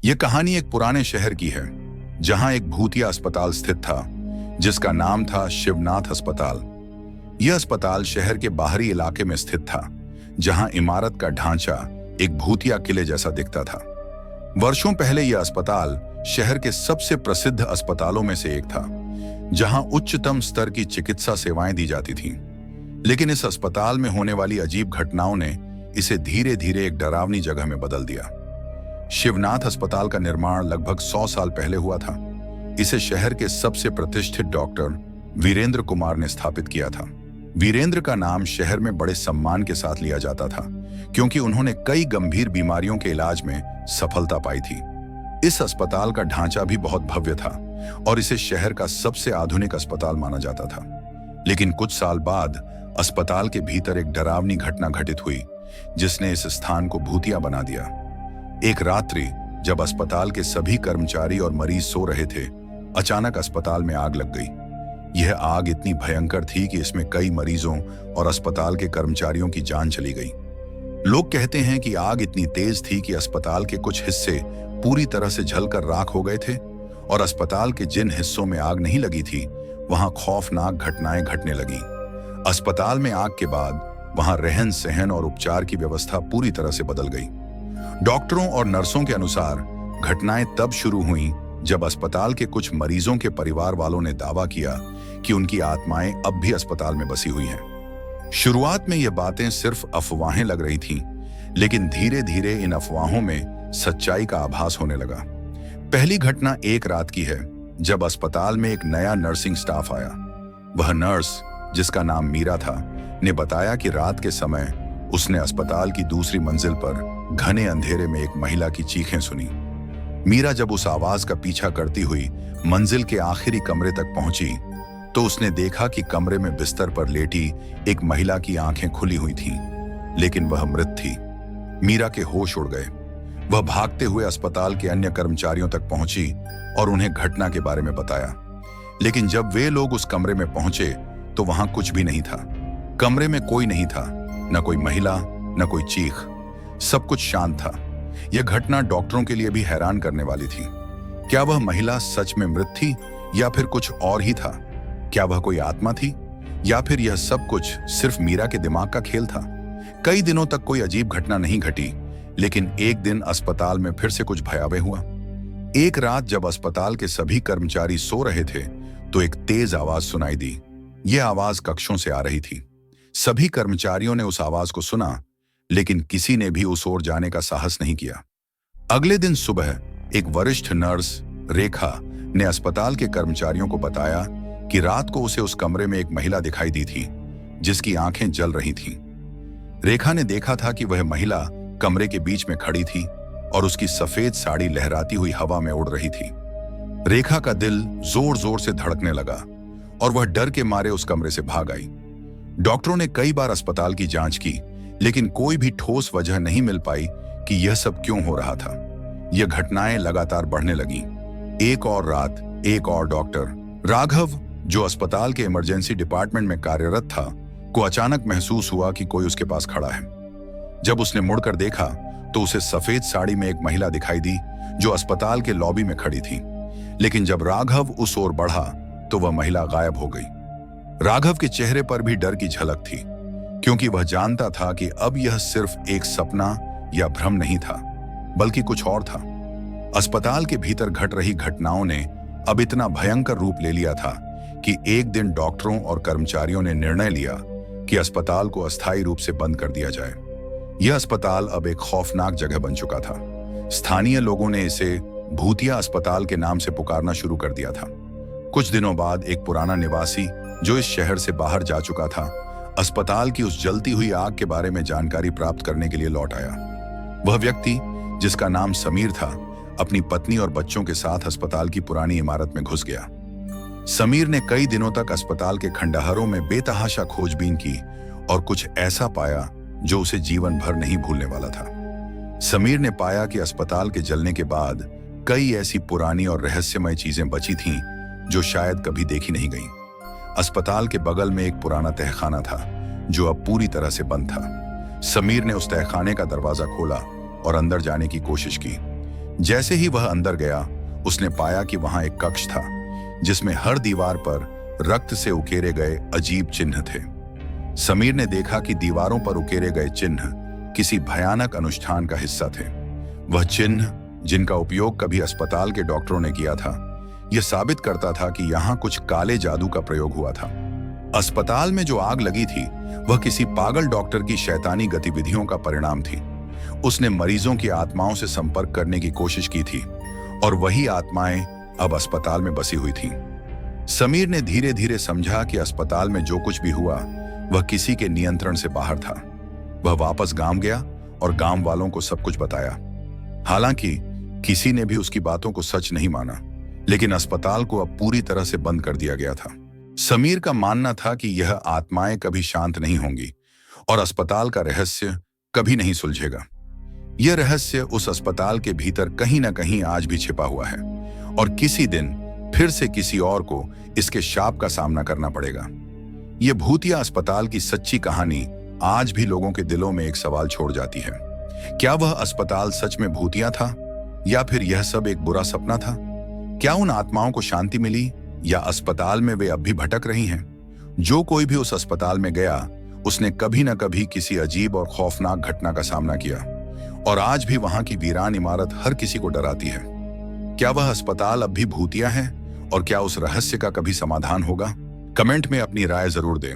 यह कहानी एक पुराने शहर की है जहां एक भूतिया अस्पताल स्थित था जिसका नाम था शिवनाथ अस्पताल। यह अस्पताल शहर के बाहरी इलाके में स्थित था जहां इमारत का ढांचा एक भूतिया किले जैसा दिखता था। वर्षों पहले यह अस्पताल शहर के सबसे प्रसिद्ध अस्पतालों में से एक था जहां उच्चतम स्तर की चिकित्सा सेवाएं दी जाती थीं। लेकिन इस अस्पताल में होने वाली अजीब घटनाओं ने इसे धीरे धीरे एक डरावनी जगह में बदल दिया। शिवनाथ अस्पताल का निर्माण लगभग 100 साल पहले हुआ था। इसे शहर के सबसे प्रतिष्ठित डॉक्टर वीरेंद्र कुमार ने स्थापित किया था। वीरेंद्र का नाम शहर में बड़े सम्मान के साथ लिया जाता था क्योंकि उन्होंने कई गंभीर बीमारियों के इलाज में सफलता पाई थी। इस अस्पताल का ढांचा भी बहुत भव्य था और इसे शहर का सबसे आधुनिक अस्पताल माना जाता था। लेकिन कुछ साल बाद अस्पताल के भीतर एक डरावनी घटना घटित हुई जिसने इस स्थान को भूतिया बना दिया। एक रात्रि जब अस्पताल के सभी कर्मचारी और मरीज सो रहे थे, अचानक अस्पताल में आग लग गई। यह आग इतनी भयंकर थी कि इसमें कई मरीजों और अस्पताल के कर्मचारियों की जान चली गई। लोग कहते हैं कि आग इतनी तेज थी कि अस्पताल के कुछ हिस्से पूरी तरह से जलकर राख हो गए थे और अस्पताल के जिन हिस्सों में आग नहीं लगी थी वहां खौफनाक घटनाएं घटने लगी। अस्पताल में आग के बाद वहां रहन सहन और उपचार की व्यवस्था पूरी तरह से बदल गई। डॉक्टरों और नर्सों के अनुसार घटनाएं तब शुरू हुईं जब अस्पताल के कुछ मरीजों के परिवार वालों ने दावा किया कि उनकी आत्माएं अब भी अस्पताल में बसी हुई हैं। शुरुआत में ये बातें सिर्फ अफवाहें लग रही थीं, लेकिन धीरे धीरे इन अफवाहों में सच्चाई का आभास होने लगा। पहली घटना एक रात की है जब अस्पताल में एक नया नर्सिंग स्टाफ आया। वह नर्स, जिसका नाम मीरा था, ने बताया कि रात के समय उसने अस्पताल की दूसरी मंजिल पर घने अंधेरे में एक महिला की चीखें सुनी। मीरा जब उस आवाज का पीछा करती हुई मंजिल के आखिरी कमरे तक पहुंची तो उसने देखा कि कमरे में बिस्तर पर लेटी एक महिला की आंखें खुली हुई थीं, लेकिन वह मृत थी। मीरा के होश उड़ गए। वह भागते हुए अस्पताल के अन्य कर्मचारियों तक पहुंची और उन्हें घटना के बारे में बताया। लेकिन जब वे लोग उस कमरे में पहुंचे तो वहां कुछ भी नहीं था। कमरे में कोई नहीं था, न कोई महिला, न कोई चीख। सब कुछ शांत था। यह घटना डॉक्टरों के लिए भी हैरान करने वाली थी। क्या वह महिला सच में मृत थी या फिर कुछ और ही था? क्या वह कोई आत्मा थी या फिर यह सब कुछ सिर्फ मीरा के दिमाग का खेल था? कई दिनों तक कोई अजीब घटना नहीं घटी, लेकिन एक दिन अस्पताल में फिर से कुछ भयावह हुआ। एक रात जब अस्पताल के सभी कर्मचारी सो रहे थे तो एक तेज आवाज सुनाई दी। यह आवाज कक्षों से आ रही थी। सभी कर्मचारियों ने उस आवाज को सुना, लेकिन किसी ने भी उस ओर जाने का साहस नहीं किया। अगले दिन सुबह एक वरिष्ठ नर्स रेखा ने अस्पताल के कर्मचारियों को बताया कि रात को उसे उस कमरे में एक महिला दिखाई दी थी जिसकी आंखें जल रही थीं। रेखा ने देखा था कि वह महिला कमरे के बीच में खड़ी थी और उसकी सफेद साड़ी लहराती हुई हवा में उड़ रही थी। रेखा का दिल जोर जोर से धड़कने लगा और वह डर के मारे उस कमरे से भाग आई। डॉक्टरों ने कई बार अस्पताल की जांच की, लेकिन कोई भी ठोस वजह नहीं मिल पाई कि यह सब क्यों हो रहा था। यह घटनाएं लगातार बढ़ने लगीं। एक और रात एक और डॉक्टर, राघव, जो अस्पताल के इमरजेंसी डिपार्टमेंट में कार्यरत था, को अचानक महसूस हुआ कि कोई उसके पास खड़ा है। जब उसने मुड़कर देखा तो उसे सफेद साड़ी में एक महिला दिखाई दी जो अस्पताल के लॉबी में खड़ी थी। लेकिन जब राघव उस ओर बढ़ा तो वह महिला गायब हो गई। राघव के चेहरे पर भी डर की झलक थी, क्योंकि वह जानता था कि अब यह सिर्फ एक सपना या भ्रम नहीं था, बल्कि कुछ और था। अस्पताल के भीतर घट रही घटनाओं ने अब इतना भयंकर रूप ले लिया था कि एक दिन डॉक्टरों और कर्मचारियों ने निर्णय लिया कि अस्पताल को अस्थायी रूप से बंद कर दिया जाए। यह अस्पताल अब एक खौफनाक जगह बन चुका था। स्थानीय लोगों ने इसे भूतिया अस्पताल के नाम से पुकारना शुरू कर दिया था। कुछ दिनों बाद एक पुराना निवासी जो इस शहर से बाहर जा चुका था, अस्पताल की उस जलती हुई आग के बारे में जानकारी प्राप्त करने के लिए लौट आया। वह व्यक्ति, जिसका नाम समीर था, अपनी पत्नी और बच्चों के साथ अस्पताल की पुरानी इमारत में घुस गया। समीर ने कई दिनों तक अस्पताल के खंडहरों में बेतहाशा खोजबीन की और कुछ ऐसा पाया जो उसे जीवन भर नहीं भूलने वाला था। समीर ने पाया कि अस्पताल के जलने के बाद कई ऐसी पुरानी और रहस्यमय चीजें बची थीं जो शायद कभी देखी नहीं गईं। अस्पताल के बगल में एक पुराना तहखाना था जो अब पूरी तरह से बंद था। समीर ने उस तहखाने का दरवाजा खोला और अंदर जाने की कोशिश की। जैसे ही वह अंदर गया, उसने पाया कि वहां एक कक्ष था जिसमें हर दीवार पर रक्त से उकेरे गए अजीब चिन्ह थे। समीर ने देखा कि दीवारों पर उकेरे गए चिन्ह किसी भयानक अनुष्ठान का हिस्सा थे। वह चिन्ह, जिनका उपयोग कभी अस्पताल के डॉक्टरों ने किया था, यह साबित करता था कि यहां कुछ काले जादू का प्रयोग हुआ था। अस्पताल में जो आग लगी थी, वह किसी पागल डॉक्टर की शैतानी गतिविधियों का परिणाम थी। उसने मरीजों की आत्माओं से संपर्क करने की कोशिश की थी और वही आत्माएं अब अस्पताल में बसी हुई थीं। समीर ने धीरे धीरे समझा कि अस्पताल में जो कुछ भी हुआ वह किसी के नियंत्रण से बाहर था। वह वापस गांव गया और गांव वालों को सब कुछ बताया। हालांकि किसी ने भी उसकी बातों को सच नहीं माना, लेकिन अस्पताल को अब पूरी तरह से बंद कर दिया गया था। समीर का मानना था कि यह आत्माएं कभी शांत नहीं होंगी और अस्पताल का रहस्य कभी नहीं सुलझेगा। यह रहस्य उस अस्पताल के भीतर कहीं ना कहीं आज भी छिपा हुआ है और किसी दिन फिर से किसी और को इसके शाप का सामना करना पड़ेगा। यह भूतिया अस्पताल की सच्ची कहानी आज भी लोगों के दिलों में एक सवाल छोड़ जाती है। क्या वह अस्पताल सच में भूतिया था या फिर यह सब एक बुरा सपना था? क्या उन आत्माओं को शांति मिली या अस्पताल में वे अब भी भटक रही हैं? जो कोई भी उस अस्पताल में गया, उसने कभी न कभी किसी अजीब और खौफनाक घटना का सामना किया और आज भी वहां की वीरान इमारत हर किसी को डराती है। क्या वह अस्पताल अब भी भूतिया है और क्या उस रहस्य का कभी समाधान होगा? कमेंट में अपनी राय जरूर दें।